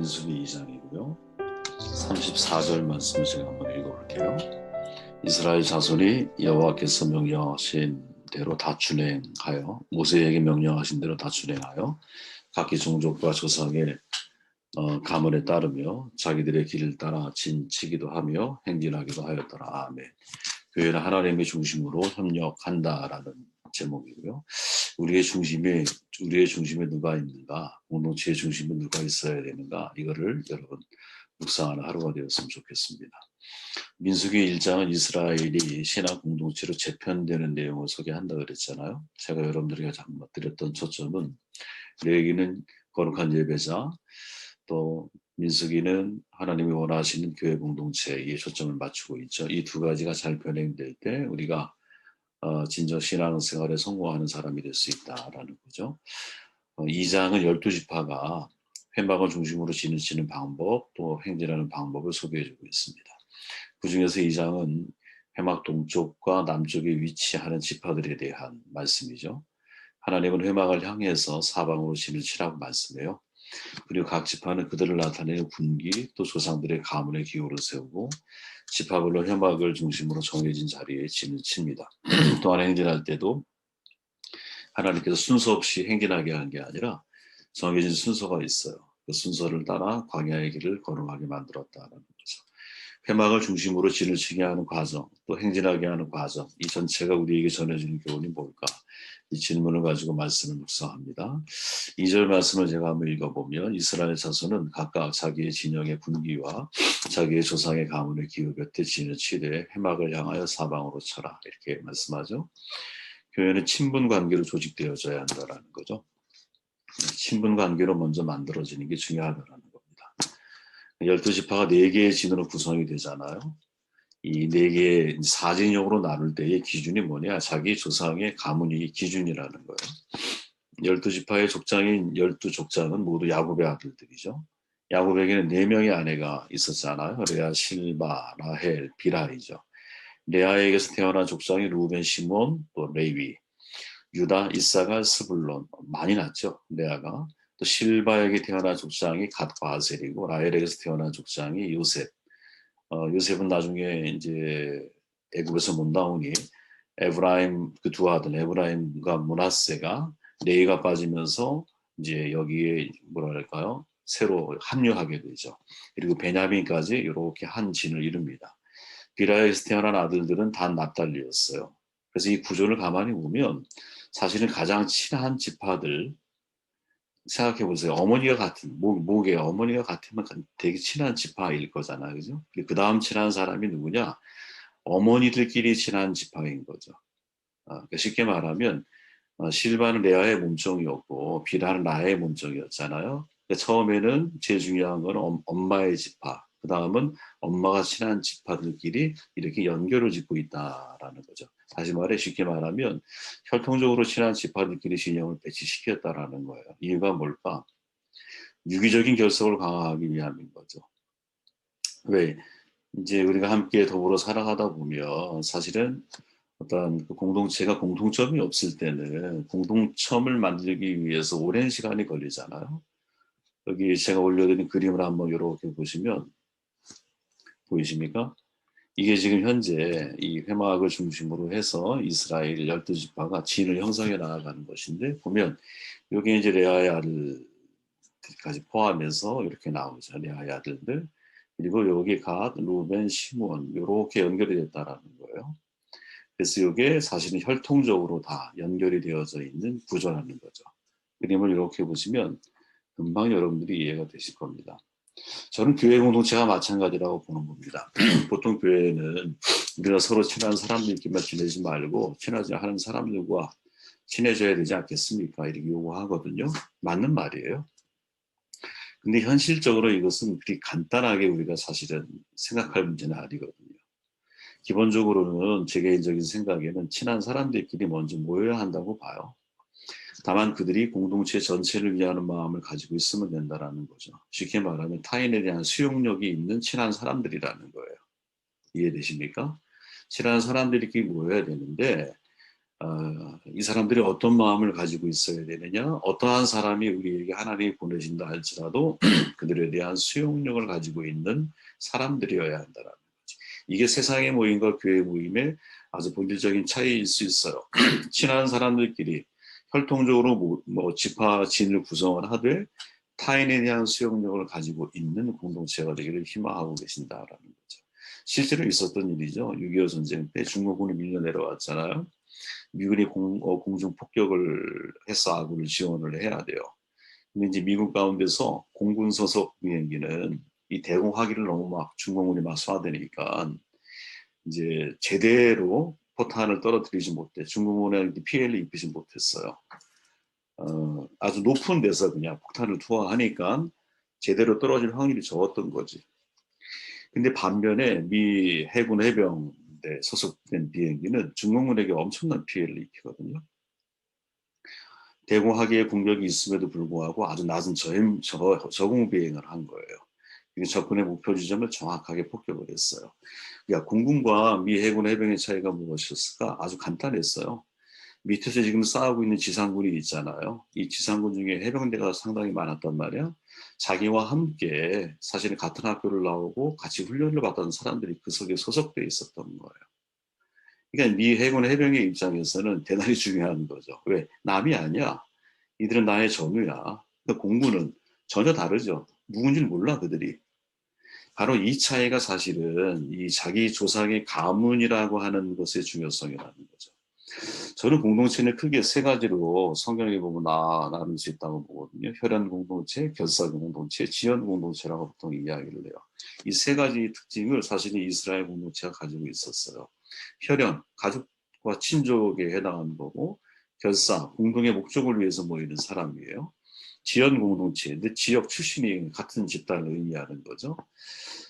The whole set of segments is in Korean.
민수기 2장이고요. 34절 말씀을 제가 한번 읽어볼게요. 이스라엘 자손이 여호와께서 명령하신 대로 다 준행하여 모세에게 명령하신 대로 다 준행하여 각기 종족과 조상의 가문에 따르며 자기들의 길을 따라 진치기도 하며 행진하기도 하였더라. 아멘. 교회는 하나님의 중심으로 협력한다라는 제목이고요. 우리의 중심에 누가 있는가, 공동체의 중심에 누가 있어야 되는가, 이거를 여러분 묵상하는 하루가 되었으면 좋겠습니다. 민수기 1장은 이스라엘이 신앙 공동체로 재편되는 내용을 소개한다 그랬잖아요. 제가 여러분들에게 드렸던 초점은 레위기는 거룩한 예배자, 또 민수기는 하나님이 원하시는 교회 공동체에 초점을 맞추고 있죠. 이 두 가지가 잘 병행될 때 우리가 진정 신앙생활에 성공하는 사람이 될 수 있다라는 거죠. 2장은 12지파가 회막을 중심으로 지는 방법, 또 행진하는 방법을 소개해주고 있습니다. 그 중에서 2장은 회막 동쪽과 남쪽에 위치하는 지파들에 대한 말씀이죠. 하나님은 회막을 향해서 사방으로 진을 치라고 말씀해요. 그리고 각 지파는 그들을 나타내는 군기, 또 조상들의 가문의 기호를 세우고 지파별로 회막을 중심으로 정해진 자리에 진을 칩니다. 또한 행진할 때도 하나님께서 순서 없이 행진하게 한 게 아니라 정해진 순서가 있어요. 그 순서를 따라 광야의 길을 걸어가게 만들었다는 거죠. 회막을 중심으로 진을 치게 하는 과정, 또 행진하게 하는 과정, 이 전체가 우리에게 전해지는 교훈이 뭘까? 이 질문을 가지고 말씀을 묵상합니다. 2절 말씀을 제가 한번 읽어보면 이스라엘 자손은 각각 자기의 진영의 군기와 자기의 조상의 가문의 기호 곁에 진을 치되 회막을 향하여 사방으로 쳐라, 이렇게 말씀하죠. 교회는 친분 관계로 조직되어져야 한다는 거죠. 친분 관계로 먼저 만들어지는 게 중요하다는 겁니다. 12지파가 4개의 진으로 구성이 되잖아요. 이 4개의 사진형으로 나눌 때의 기준이 뭐냐? 자기 조상의 가문이 기준이라는 거예요. 12지파의 족장인 12족장은 모두 야곱의 아들들이죠. 야곱에게는 4명의 아내가 있었잖아요. 레아, 실바, 라헬, 비라이죠. 레아에게서 태어난 족장이 루벤, 시몬, 또 레위, 유다, 이사갈, 스불론, 많이 났죠. 레아가. 또 실바에게 태어난 족장이 갓과 아셀이고 라헬에게서 태어난 족장이 요셉. 요셉은 나중에 이제 애굽에서 못 나오니 에브라임 그 두 아들 에브라임과 므낫세가 레이가 빠지면서 이제 여기에 뭐랄까요? 새로 합류하게 되죠. 그리고 베냐민까지 이렇게 한 진을 이룹니다. 비라에서 태어난 아들들은 다 납달리였어요. 그래서 이 구조를 가만히 보면 사실은 가장 친한 지파들 생각해 보세요. 어머니가 같은 목에 어머니가 같으면 되게 친한 지파일 거잖아요, 그죠? 그 다음 친한 사람이 누구냐? 어머니들끼리 친한 지파인 거죠. 그러니까 쉽게 말하면 실바는 레아의 몸종이었고 비라는 라의 몸종이었잖아요. 그러니까 처음에는 제일 중요한 건 엄마의 지파, 그 다음은 엄마가 친한 지파들끼리 이렇게 연결을 짓고 있다라는 거죠. 다시 말해 쉽게 말하면 혈통적으로 친한 지파들끼리 진영을 배치시켰다라는 거예요. 이유가 뭘까? 유기적인 결속을 강화하기 위함인 거죠. 왜? 이제 우리가 함께 더불어 살아가다 보면 사실은 어떤 그 공동체가 공통점이 없을 때는 공동점을 만들기 위해서 오랜 시간이 걸리잖아요. 여기 제가 올려드린 그림을 한번 이렇게 보시면 보이십니까? 이게 지금 현재 이 회막을 중심으로 해서 이스라엘 12지파가 진을 형성해 나아가는 것인데 보면 여기 이제 레아의 아들까지 포함해서 이렇게 나오죠. 레아의 아들들. 그리고 여기 갓, 루벤, 시몬 이렇게 연결이 됐다라는 거예요. 그래서 이게 사실은 혈통적으로 다 연결이 되어져 있는 구조라는 거죠. 그림을 이렇게 보시면 금방 여러분들이 이해가 되실 겁니다. 저는 교회 공동체가 마찬가지라고 보는 겁니다. 보통 교회는 우리가 서로 친한 사람들끼리만 지내지 말고 친하지 않은 사람들과 친해져야 되지 않겠습니까? 이렇게 요구하거든요. 맞는 말이에요. 근데 현실적으로 이것은 그리 간단하게 우리가 사실은 생각할 문제는 아니거든요. 기본적으로는 제 개인적인 생각에는 친한 사람들끼리 먼저 모여야 한다고 봐요. 다만 그들이 공동체 전체를 위하는 마음을 가지고 있으면 된다라는 거죠. 쉽게 말하면 타인에 대한 수용력이 있는 친한 사람들이라는 거예요. 이해되십니까? 친한 사람들끼리 모여야 되는데 이 사람들이 어떤 마음을 가지고 있어야 되느냐, 어떠한 사람이 우리에게 하나님이 보내신다 할지라도 그들에 대한 수용력을 가지고 있는 사람들이어야 한다라는 거지. 이게 세상의 모임과 교회 모임의 아주 본질적인 차이일 수 있어요. 친한 사람들끼리 혈통적으로 지파 진을 구성을 하되 타인에 대한 수용력을 가지고 있는 공동체가 되기를 희망하고 계신다라는 거죠. 실제로 있었던 일이죠. 6.25 전쟁 때 중국군이 밀려 내려왔잖아요. 미군이 공중 폭격을 해서 아군을 지원을 해야 돼요. 근데 이제 미국 가운데서 공군 소속 비행기는 이 대공하기를 너무 막 중공군이 막 쏴대니까 이제 제대로 포탄을 떨어뜨리지 못해 중공군에 피해를 입히지 못했어요. 아주 높은 데서 그냥 폭탄을 투하하니까 제대로 떨어질 확률이 적었던 거지. 근데 반면에 미 해군 해병대 소속된 비행기는 중공군에게 엄청난 피해를 입히거든요. 대공하기의 공격이 있음에도 불구하고 아주 낮은 저공 비행을 한 거예요. 적군의 목표 지점을 정확하게 폭격을 했어요. 그러니까 공군과 미 해군 해병의 차이가 무엇이었을까? 아주 간단했어요. 밑에서 지금 싸우고 있는 지상군이 있잖아요. 이 지상군 중에 해병대가 상당히 많았단 말이야. 자기와 함께 사실은 같은 학교를 나오고 같이 훈련을 받던 사람들이 그 속에 소속돼 있었던 거예요. 그러니까 미 해군 해병의 입장에서는 대단히 중요한 거죠. 왜? 남이 아니야. 이들은 나의 전우야. 근데 공군은 전혀 다르죠. 누군지 몰라 그들이. 바로 이 차이가 사실은 이 자기 조상의 가문이라고 하는 것의 중요성이라는 거죠. 저는 공동체는 크게 세 가지로 성경에 보면 나눌 수 있다고 보거든요. 혈연 공동체, 결사 공동체, 지연 공동체라고 보통 이야기를 해요. 이 세 가지 특징을 사실은 이스라엘 공동체가 가지고 있었어요. 혈연, 가족과 친족에 해당하는 거고, 결사, 공동의 목적을 위해서 모이는 사람이에요. 지연 공동체, 근데 지역 출신이 같은 집단을 의미하는 거죠.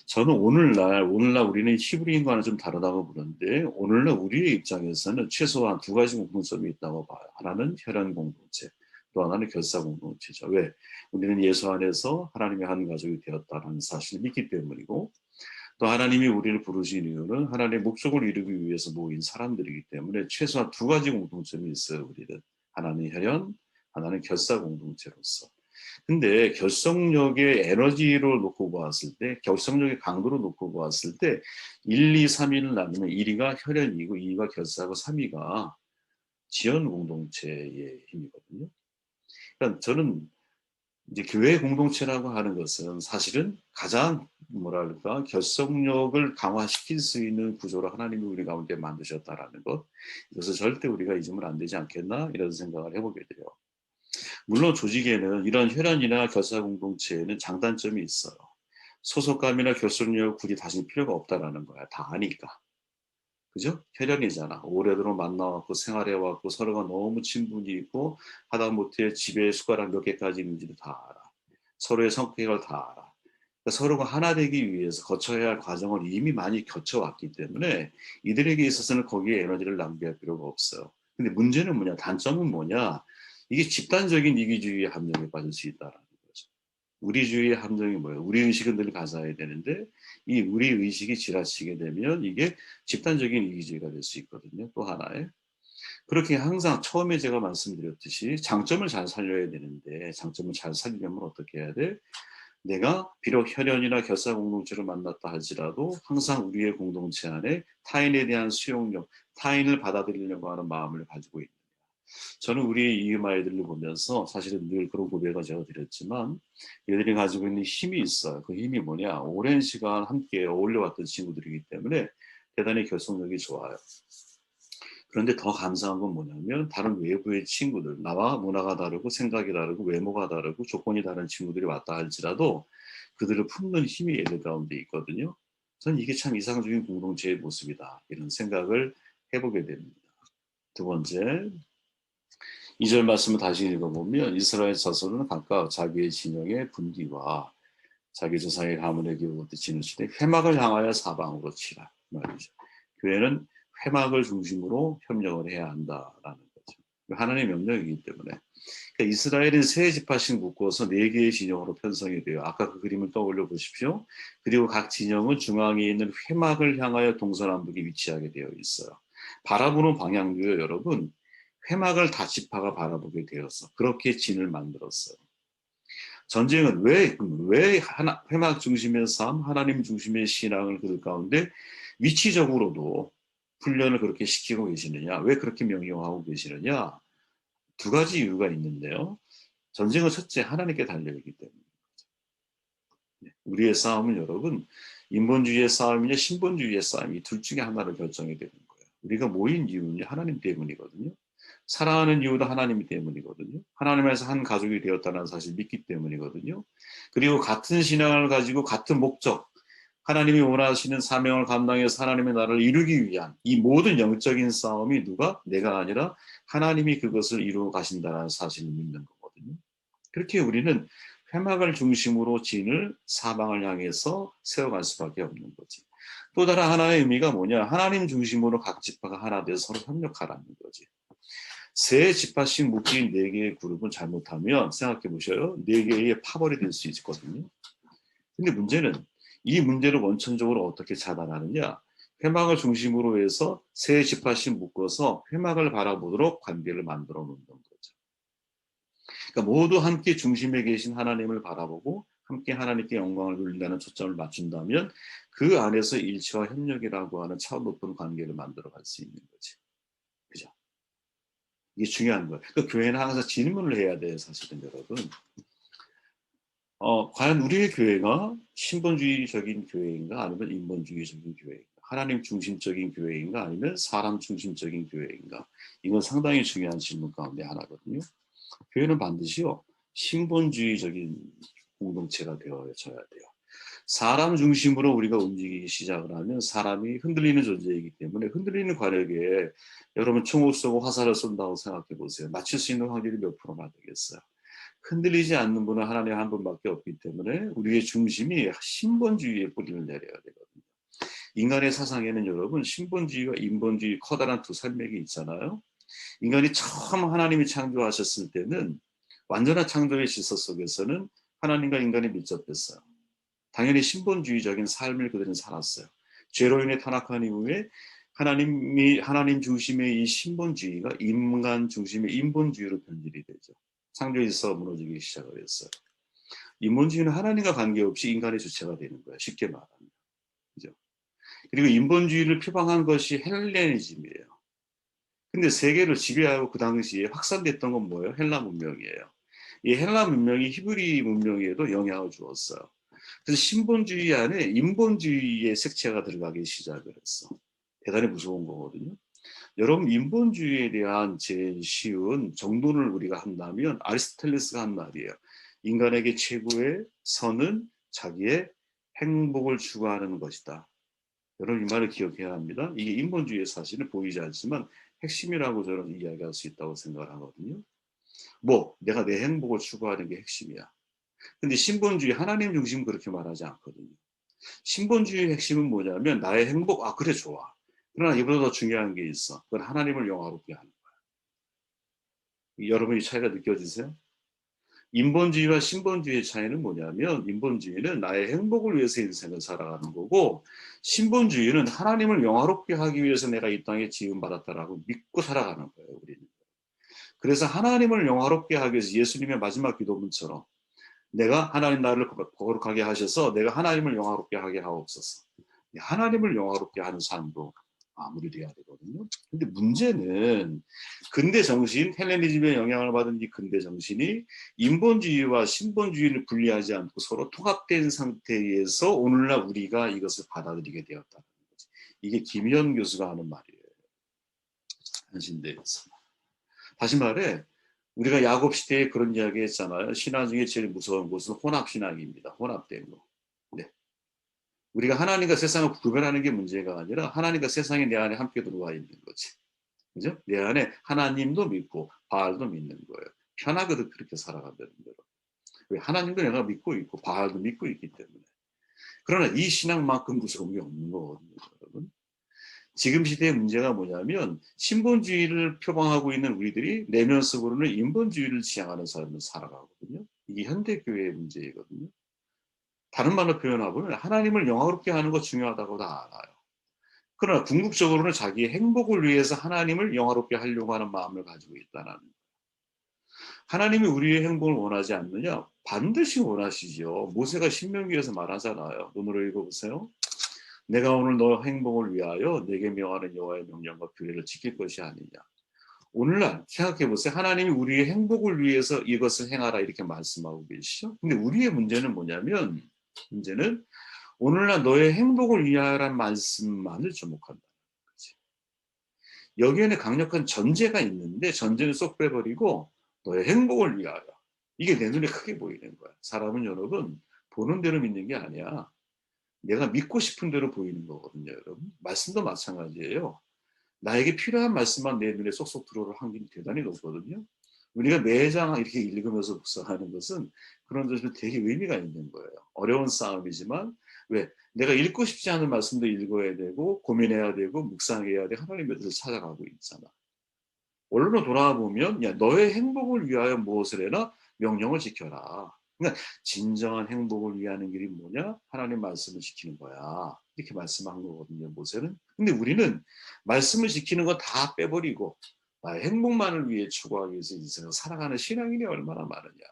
저는 오늘날 우리는 히브리인과는 좀 다르다고 보는데 오늘날 우리의 입장에서는 최소한 두 가지 공통점이 있다고 봐요. 하나는 혈연 공동체, 또 하나는 결사 공동체죠. 왜? 우리는 예수 안에서 하나님의 한 가족이 되었다는 사실을 믿기 때문이고 또 하나님이 우리를 부르신 이유는 하나님의 목적을 이루기 위해서 모인 사람들이기 때문에 최소한 두 가지 공통점이 있어요. 우리는 하나는 혈연, 하나는 결사 공동체로서. 근데 결속력의 에너지로 놓고 보았을 때, 결속력의 강도로 놓고 보았을 때 1, 2, 3위를 나누면 1위가 혈연이고 2위가 결사고 3위가 지연 공동체의 힘이거든요. 그러니까 저는 이제 교회 공동체라고 하는 것은 사실은 가장 뭐랄까 결속력을 강화시킬 수 있는 구조로 하나님이 우리 가운데 만드셨다라는 것, 이것을 절대 우리가 잊으면 안 되지 않겠나 이런 생각을 해보게 돼요. 물론 조직에는 이런 혈연이나 결사 공동체에는 장단점이 있어요. 소속감이나 결속력을 굳이 다질 필요가 없다라는 거야. 다 아니까. 그죠? 혈연이잖아. 오래도록 만나왔고 생활해왔고 서로가 너무 친분이 있고 하다못해 집에 숟가락 몇 개까지 있는지도 다 알아. 서로의 성격을 다 알아. 그러니까 서로가 하나 되기 위해서 거쳐야 할 과정을 이미 많이 거쳐왔기 때문에 이들에게 있어서는 거기에 에너지를 낭비할 필요가 없어요. 근데 문제는 뭐냐? 단점은 뭐냐? 이게 집단적인 이기주의의 함정에 빠질 수 있다라는 거죠. 우리주의의 함정이 뭐예요? 우리 의식은 늘 가져야 되는데 이 우리 의식이 지나치게 되면 이게 집단적인 이기주의가 될 수 있거든요. 또 하나의. 그렇게 항상 처음에 제가 말씀드렸듯이 장점을 잘 살려야 되는데 장점을 잘 살리려면 어떻게 해야 돼? 내가 비록 혈연이나 결사 공동체를 만났다 할지라도 항상 우리의 공동체 안에 타인에 대한 수용력, 타인을 받아들이려고 하는 마음을 가지고 있는. 저는 우리 이음 아이들을 보면서 사실은 늘 그런 고백을 제가 드렸지만 얘들이 가지고 있는 힘이 있어요. 그 힘이 뭐냐? 오랜 시간 함께 어울려왔던 친구들이기 때문에 대단히 결속력이 좋아요. 그런데 더 감사한 건 뭐냐면 다른 외부의 친구들, 나와 문화가 다르고 생각이 다르고 외모가 다르고 조건이 다른 친구들이 왔다 할지라도 그들을 품는 힘이 얘들 가운데 있거든요. 저는 이게 참 이상적인 공동체의 모습이다. 이런 생각을 해보게 됩니다. 두 번째, 2절 말씀을 다시 읽어보면 이스라엘 자손은 각각 자기의 진영의 분기와 자기 조상의 가문의 기록을 지니시되 회막을 향하여 사방으로 치라 말이죠. 교회는 회막을 중심으로 협력을 해야 한다라는 거죠. 하나님의 명령이기 때문에. 그러니까 이스라엘은 세 지파씩 묶어서 네 개의 진영으로 편성이 돼요. 아까 그 그림을 떠올려 보십시오. 그리고 각 진영은 중앙에 있는 회막을 향하여 동서남북에 위치하게 되어 있어요. 바라보는 방향도요, 여러분. 회막을 다 지파가 바라보게 되어서 그렇게 진을 만들었어요. 전쟁은 왜 회막 중심의 삶, 하나님 중심의 신앙을 그들 가운데 위치적으로도 훈련을 그렇게 시키고 계시느냐? 왜 그렇게 명령하고 계시느냐? 두 가지 이유가 있는데요. 전쟁은 첫째 하나님께 달려있기 때문에. 우리의 싸움은 여러분 인본주의의 싸움이냐 신본주의의 싸움이 둘 중에 하나를 결정이 되는 거예요. 우리가 모인 이유는 하나님 때문이거든요. 사랑하는 이유도 하나님 때문이거든요. 하나님에서 한 가족이 되었다는 사실 믿기 때문이거든요. 그리고 같은 신앙을 가지고 같은 목적, 하나님이 원하시는 사명을 감당해서 하나님의 나라를 이루기 위한 이 모든 영적인 싸움이 누가? 내가 아니라 하나님이 그것을 이루어 가신다는 사실을 믿는 거거든요. 그렇게 우리는 회막을 중심으로 진을 사방을 향해서 세워갈 수밖에 없는 거지. 또 다른 하나의 의미가 뭐냐? 하나님 중심으로 각 지파가 하나 돼서 서로 협력하라는 거지. 세 지파씩 묶인 네 개의 그룹은 잘못하면 생각해 보셔요. 네 개의 파벌이 될 수 있거든요. 근데 문제는 이 문제를 원천적으로 어떻게 차단하느냐? 회막을 중심으로 해서 세 지파씩 묶어서 회막을 바라보도록 관계를 만들어 놓는 거죠. 그러니까 모두 함께 중심에 계신 하나님을 바라보고 함께 하나님께 영광을 돌린다는 초점을 맞춘다면 그 안에서 일치와 협력이라고 하는 차원 높은 관계를 만들어갈 수 있는 거지. 그죠? 이게 중요한 거예요. 그 교회는 항상 질문을 해야 돼요, 사실은 여러분. 과연 우리의 교회가 신본주의적인 교회인가 아니면 인본주의적인 교회인가? 하나님 중심적인 교회인가 아니면 사람 중심적인 교회인가? 이건 상당히 중요한 질문 가운데 하나거든요. 교회는 반드시요 신본주의적인 공동체가 되어져야 돼요. 사람 중심으로 우리가 움직이기 시작을 하면 사람이 흔들리는 존재이기 때문에 흔들리는 관역에 여러분 총을 쏘고 화살을 쏜다고 생각해 보세요. 맞출 수 있는 확률이 몇 프로나 되겠어요. 흔들리지 않는 분은 하나님 한 분밖에 없기 때문에 우리의 중심이 신본주의의 뿌리를 내려야 되거든요. 인간의 사상에는 여러분 신본주의와 인본주의 커다란 두 산맥이 있잖아요. 인간이 처음 하나님이 창조하셨을 때는 완전한 창조의 질서 속에서는 하나님과 인간이 밀접했어요. 당연히 신본주의적인 삶을 그들은 살았어요. 죄로 인해 타락한 이후에 하나님 중심의 이 신본주의가 인간 중심의 인본주의로 변질이 되죠. 창조의 질서가 무너지기 시작을 했어요. 인본주의는 하나님과 관계없이 인간의 주체가 되는 거예요. 쉽게 말하면. 그죠? 그리고 인본주의를 표방한 것이 헬레니즘이에요. 근데 세계를 지배하고 그 당시에 확산됐던 건 뭐예요? 헬라 문명이에요. 이 헬라 문명이 히브리 문명에도 영향을 주었어요. 그래서 신본주의 안에 인본주의의 색채가 들어가기 시작을 했어. 대단히 무서운 거거든요. 여러분 인본주의에 대한 제일 쉬운 정돈을 우리가 한다면 아리스토텔레스가 한 말이에요. 인간에게 최고의 선은 자기의 행복을 추구하는 것이다. 여러분 이 말을 기억해야 합니다. 이게 인본주의의 사실은 보이지 않지만 핵심이라고 저는 이야기할 수 있다고 생각을 하거든요. 내가 내 행복을 추구하는 게 핵심이야. 근데 신본주의 하나님 중심 그렇게 말하지 않거든요. 신본주의의 핵심은 뭐냐면 나의 행복, 그래 좋아. 그러나 이보다 더 중요한 게 있어. 그건 하나님을 영화롭게 하는 거야. 여러분 이 차이가 느껴지세요? 인본주의와 신본주의의 차이는 뭐냐면 인본주의는 나의 행복을 위해서 인생을 살아가는 거고 신본주의는 하나님을 영화롭게 하기 위해서 내가 이 땅에 지음받았다라고 믿고 살아가는 거예요. 우리는. 그래서 하나님을 영화롭게 하기 위해서 예수님의 마지막 기도문처럼 내가 하나님 나를 거룩하게 하셔서 내가 하나님을 영화롭게 하게 하옵소서. 하나님을 영화롭게 하는 삶도 마무리돼야 되거든요. 근데 문제는 근대 정신, 헬레니즘의 영향을 받은 이 근대 정신이 인본주의와 신본주의를 분리하지 않고 서로 통합된 상태에서 오늘날 우리가 이것을 받아들이게 되었다는 거지. 이게 김현 교수가 하는 말이에요. 한신대에서. 다시 말해 우리가 야곱 시대에 그런 이야기 했잖아요. 신앙 중에 제일 무서운 것은 혼합신앙입니다. 혼합된 거. 네. 우리가 하나님과 세상을 구별하는 게 문제가 아니라 하나님과 세상이 내 안에 함께 들어와 있는 거지. 그죠? 내 안에 하나님도 믿고 바알도 믿는 거예요. 편하거든 그렇게 살아간다는 대로. 왜? 하나님도 내가 믿고 있고 바알도 믿고 있기 때문에. 그러나 이 신앙만큼 무서운 게 없는 거거든요, 여러분. 지금 시대의 문제가 뭐냐면 신본주의를 표방하고 있는 우리들이 내면 속으로는 인본주의를 지향하는 삶을 살아가거든요. 이게 현대교회의 문제이거든요. 다른 말로 표현하면 하나님을 영화롭게 하는 거 중요하다고 다 알아요. 그러나 궁극적으로는 자기의 행복을 위해서 하나님을 영화롭게 하려고 하는 마음을 가지고 있다는 거예요. 하나님이 우리의 행복을 원하지 않느냐? 반드시 원하시죠. 모세가 신명기에서 말하잖아요. 눈으로 읽어보세요. 내가 오늘 너 행복을 위하여 내게 명하는 여호와의 명령과 규례를 지킬 것이 아니냐. 오늘날 생각해 보세요. 하나님이 우리의 행복을 위해서 이것을 행하라 이렇게 말씀하고 계시죠. 근데 우리의 문제는 뭐냐면, 문제는 오늘날 너의 행복을 위하라는 말씀만을 주목한다. 여기에는 강력한 전제가 있는데 전제는 쏙 빼버리고 너의 행복을 위하여. 이게 내 눈에 크게 보이는 거야. 사람은 여러분 보는 대로 믿는 게 아니야. 내가 믿고 싶은 대로 보이는 거거든요, 여러분. 말씀도 마찬가지예요. 나에게 필요한 말씀만 내 눈에 쏙쏙 들어올 확률이 대단히 높거든요. 우리가 매장 이렇게 읽으면서 묵상하는 것은 그런 점에서 되게 의미가 있는 거예요. 어려운 싸움이지만 왜? 내가 읽고 싶지 않은 말씀도 읽어야 되고 고민해야 되고 묵상해야 돼. 하나님의 뜻을 찾아가고 있잖아. 원론으로 돌아와 보면 야 너의 행복을 위하여 무엇을 해라? 명령을 지켜라. 그러니까 진정한 행복을 위하는 길이 뭐냐? 하나님 말씀을 지키는 거야. 이렇게 말씀한 거거든요, 모세는. 근데 우리는 말씀을 지키는 거 다 빼버리고 나의 행복만을 위해 추구하기 위해서 인생을 살아가는 신앙인이 얼마나 많으냐.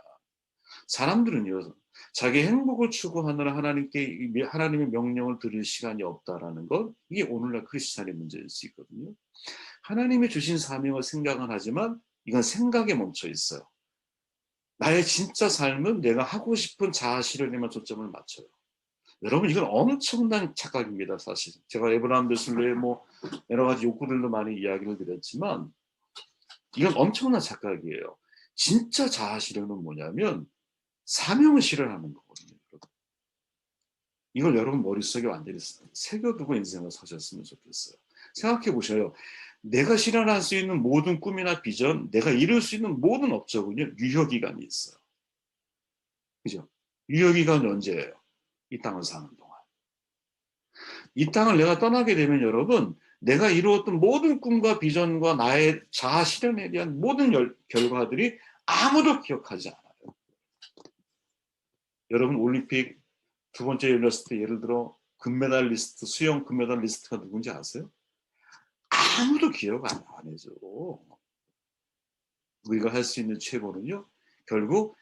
사람들은요, 자기 행복을 추구하느라 하나님의 명령을 들을 시간이 없다라는 것, 이게 오늘날 크리스찬의 문제일 수 있거든요. 하나님이 주신 사명을 생각은 하지만 이건 생각에 멈춰 있어요. 나의 진짜 삶은 내가 하고 싶은 자아 실현에만 초점을 맞춰요. 여러분 이건 엄청난 착각입니다. 사실 제가 에브라임 데슬러의 여러 가지 욕구들도 많이 이야기를 드렸지만 이건 엄청난 착각이에요. 진짜 자아 실현은 뭐냐면 사명을 실현하는 거거든요. 여러분. 이걸 여러분 머릿속에 완전히 새겨두고 인생을 사셨으면 좋겠어요. 생각해 보셔요. 내가 실현할 수 있는 모든 꿈이나 비전, 내가 이룰 수 있는 모든 업적은요, 유효기간이 있어요. 그죠? 유효기간이 언제예요? 이 땅을 사는 동안. 이 땅을 내가 떠나게 되면 여러분, 내가 이루었던 모든 꿈과 비전과 나의 자아 실현에 대한 모든 결과들이 아무도 기억하지 않아요. 여러분 올림픽 두 번째 열렸을 때 예를 들어 금메달리스트, 수영 금메달리스트가 누군지 아세요? 아무도 기억 안 해줘. 우리가 할 수 있는 최고는요, 결국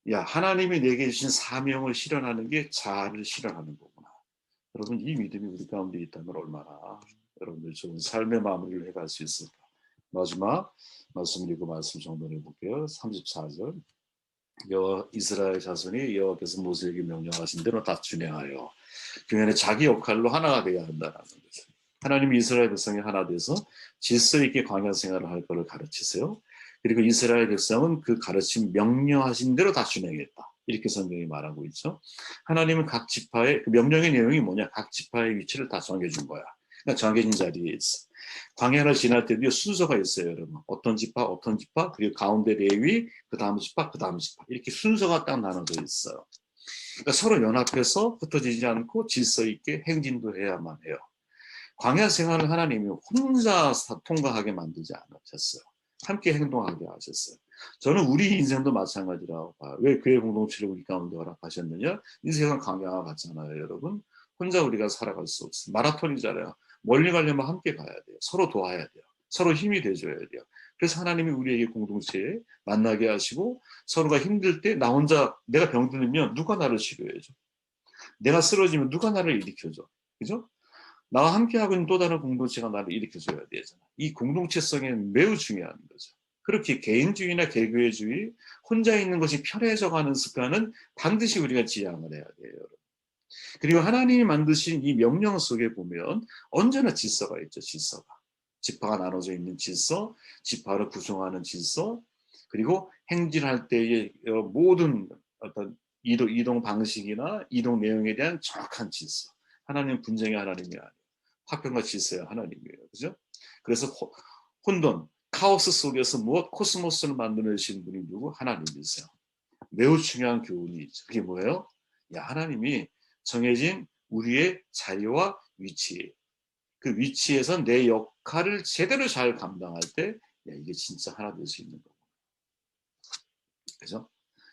야 하나님이 내게 주신 사명을 실현하는 게 자아를 실현하는 거구나. 여러분 이 믿음이 우리 가운데 있다면 얼마나 여러분들 좋은 삶의 마무리를 해갈 수 있을까. 마지막 말씀 읽고 말씀 정돈해 볼게요. 34절. 이스라엘 자손이 여호와께서 모세에게 명령하신 대로 다 준행하여 그 안에 자기 역할로 하나가 되어야 한다는 거죠. 하나님이 이스라엘 백성이 하나 돼서 질서 있게 광야 생활을 할 것을 가르치세요. 그리고 이스라엘 백성은 그 가르침 명령하신 대로 다 준행했다. 이렇게 성경이 말하고 있죠. 하나님은 각 지파의 그 명령의 내용이 뭐냐? 각 지파의 위치를 다 정해준 거야. 그러니까 정해진 자리에 있어. 광야를 지날 때도 순서가 있어요, 여러분. 어떤 지파, 그리고 가운데 레위, 그 다음 지파, 그 다음 지파. 이렇게 순서가 딱 나눠져 있어요. 그러니까 서로 연합해서 흩어지지 않고 질서 있게 행진도 해야만 해요. 광야 생활을 하나님이 혼자 통과하게 만들지 않으셨어요. 함께 행동하게 하셨어요. 저는 우리 인생도 마찬가지라고 봐요. 왜 교회 공동체를 우리 가운데 허락하셨느냐? 인생은 광야와 같잖아요, 여러분. 혼자 우리가 살아갈 수 없어요. 마라톤이잖아요. 멀리 가려면 함께 가야 돼요. 서로 도와야 돼요. 서로 힘이 돼줘야 돼요. 그래서 하나님이 우리에게 공동체에 만나게 하시고 서로가 힘들 때 나 혼자 내가 병들면 누가 나를 치료해줘? 내가 쓰러지면 누가 나를 일으켜줘? 그죠? 나와 함께하고 있는 또 다른 공동체가 나를 일으켜줘야 되잖아. 이 공동체성이 매우 중요한 거죠. 그렇게 개인주의나 개교회주의, 혼자 있는 것이 편해져 가는 습관은 반드시 우리가 지양을 해야 돼요. 여러분. 그리고 하나님이 만드신 이 명령 속에 보면 언제나 질서가 있죠. 질서가. 지파가 나눠져 있는 질서, 지파를 구성하는 질서, 그리고 행진할 때의 모든 어떤 이동 방식이나 이동 내용에 대한 정확한 질서. 하나님은 분쟁의 하나님이 아니에요. 화평과 질서의 하나님이에요. 그죠? 그래서 혼돈, 카오스 속에서 무엇 코스모스를 만들어내신 분이 누구? 하나님이세요. 매우 중요한 교훈이 있죠. 그게 뭐예요? 야, 하나님이 정해진 우리의 자리와 위치, 그 위치에서 내 역할을 제대로 잘 감당할 때, 야, 이게 진짜 하나 될 수 있는 거고. 그죠?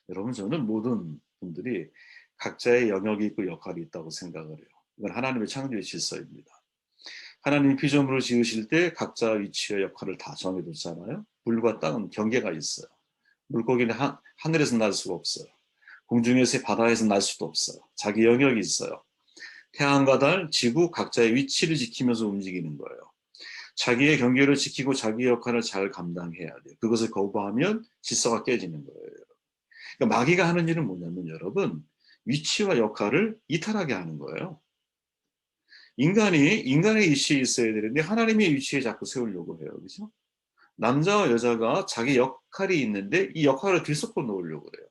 여러분, 저는 모든 분들이 각자의 영역이 있고 역할이 있다고 생각을 해요. 이건 하나님의 창조의 질서입니다. 하나님 피조물을 지으실 때 각자 위치와 역할을 다 정해뒀잖아요. 물과 땅은 경계가 있어요. 물고기는 하늘에서 날 수가 없어요. 공중에서 바다에서 날 수도 없어요. 자기 영역이 있어요. 태양과 달, 지구 각자의 위치를 지키면서 움직이는 거예요. 자기의 경계를 지키고 자기 역할을 잘 감당해야 돼요. 그것을 거부하면 질서가 깨지는 거예요. 그러니까 마귀가 하는 일은 뭐냐면 여러분, 위치와 역할을 이탈하게 하는 거예요. 인간이 인간의 위치에 있어야 되는데 하나님의 위치에 자꾸 세우려고 해요. 그렇죠? 남자와 여자가 자기 역할이 있는데 이 역할을 들썩고 놓으려고 그래요.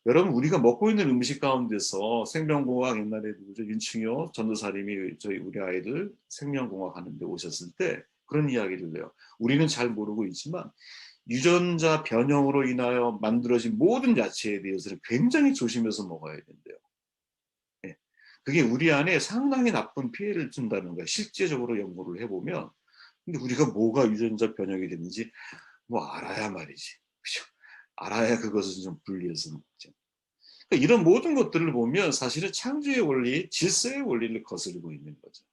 여러분, 우리가 먹고 있는 음식 가운데서 생명공학, 옛날에 누구죠? 윤충효 전도사님이 저희 우리 아이들 생명공학 하는데 오셨을 때 그런 이야기를 해요. 우리는 잘 모르고 있지만 유전자 변형으로 인하여 만들어진 모든 야채에 대해서는 굉장히 조심해서 먹어야 된대요. 예. 그게 우리 안에 상당히 나쁜 피해를 준다는 거예요. 실제적으로 연구를 해보면. 근데 우리가 뭐가 유전자 변형이 됐는지 뭐 알아야 말이지. 그죠? 알아야 그것을 좀 분리해서 먹죠. 그러니까 이런 모든 것들을 보면 사실은 창조의 원리, 질서의 원리를 거스르고 있는 거죠.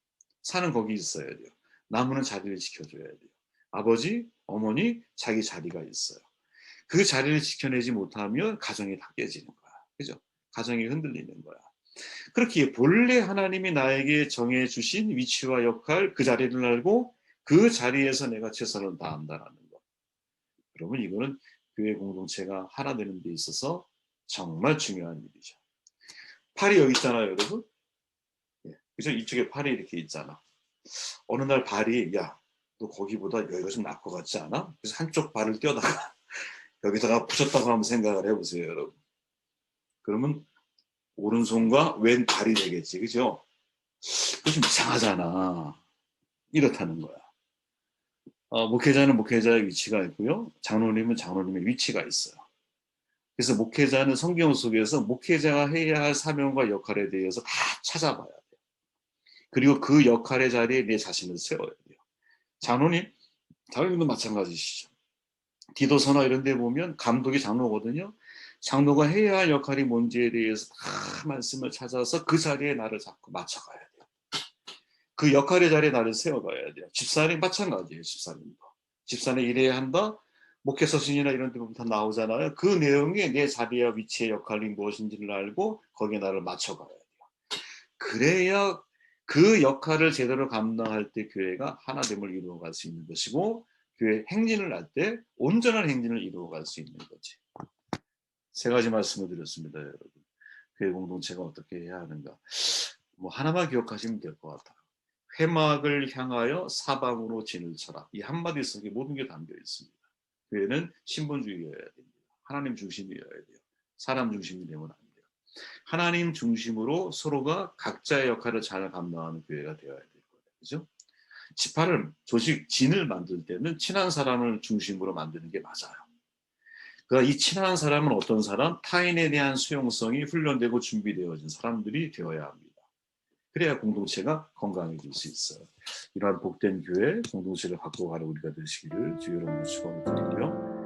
산은 거기 있어야 돼요. 나무는 자리를 지켜줘야 돼요. 아버지, 어머니, 자기 자리가 있어요. 그 자리를 지켜내지 못하면 가정이 다 깨지는 거야. 그죠? 가정이 흔들리는 거야. 그렇게 본래 하나님이 나에게 정해주신 위치와 역할, 그 자리를 알고 그 자리에서 내가 최선을 다한다는 거. 그러면 이거는 교회 공동체가 하나 되는 데 있어서 정말 중요한 일이죠. 팔이 여기 있잖아요, 여러분. 예. 그죠? 이쪽에 팔이 이렇게 있잖아. 어느 날 발이, 야, 너 거기보다 여기가 좀 나을 것 같지 않아? 그래서 한쪽 발을 떼어다가 여기다가 붙였다고 한번 생각을 해보세요, 여러분. 그러면 오른손과 왼발이 되겠지, 그죠? 그거 좀 이상하잖아. 이렇다는 거야. 목회자는 목회자의 위치가 있고요. 장로님은 장로님의 위치가 있어요. 그래서 목회자는 성경 속에서 목회자가 해야 할 사명과 역할에 대해서 다 찾아봐야 돼요. 그리고 그 역할의 자리에 내 자신을 세워야 돼요. 장로님도 마찬가지시죠. 디도서나 이런 데 보면 감독이 장로거든요. 장로가 해야 할 역할이 뭔지에 대해서 다 말씀을 찾아서 그 자리에 나를 자꾸 맞춰가야 돼요. 그 역할의 자리에 나를 세워가야 돼요. 집사님 마찬가지예요. 집사님 일해야 한다. 목회 서신이나 이런 데 보면 다 나오잖아요. 그 내용이 내 자리와 위치의 역할이 무엇인지를 알고 거기에 나를 맞춰가야 돼요. 그래야 그 역할을 제대로 감당할 때 교회가 하나됨을 이루어갈 수 있는 것이고 교회 행진을 할 때 온전한 행진을 이루어갈 수 있는 거지. 세 가지 말씀을 드렸습니다, 여러분. 교회 공동체가 어떻게 해야 하는가. 뭐 하나만 기억하시면 될 것 같아요. 회막을 향하여 사방으로 진을 쳐라. 이 한마디 속에 모든 게 담겨 있습니다. 교회는 신분주의여야 됩니다. 하나님 중심이어야 돼요. 사람 중심이 되면 안 돼요. 하나님 중심으로 서로가 각자의 역할을 잘 감당하는 교회가 되어야 될 거예요. 그죠? 지파를, 조직, 진을 만들 때는 친한 사람을 중심으로 만드는 게 맞아요. 그러니까 이 친한 사람은 어떤 사람? 타인에 대한 수용성이 훈련되고 준비되어진 사람들이 되어야 합니다. 그래야 공동체가 건강해질 수 있어요. 이러한 복된 교회, 공동체를 갖고 가는 우리가 되시기를 주의 이름으로 축원을 드리고요.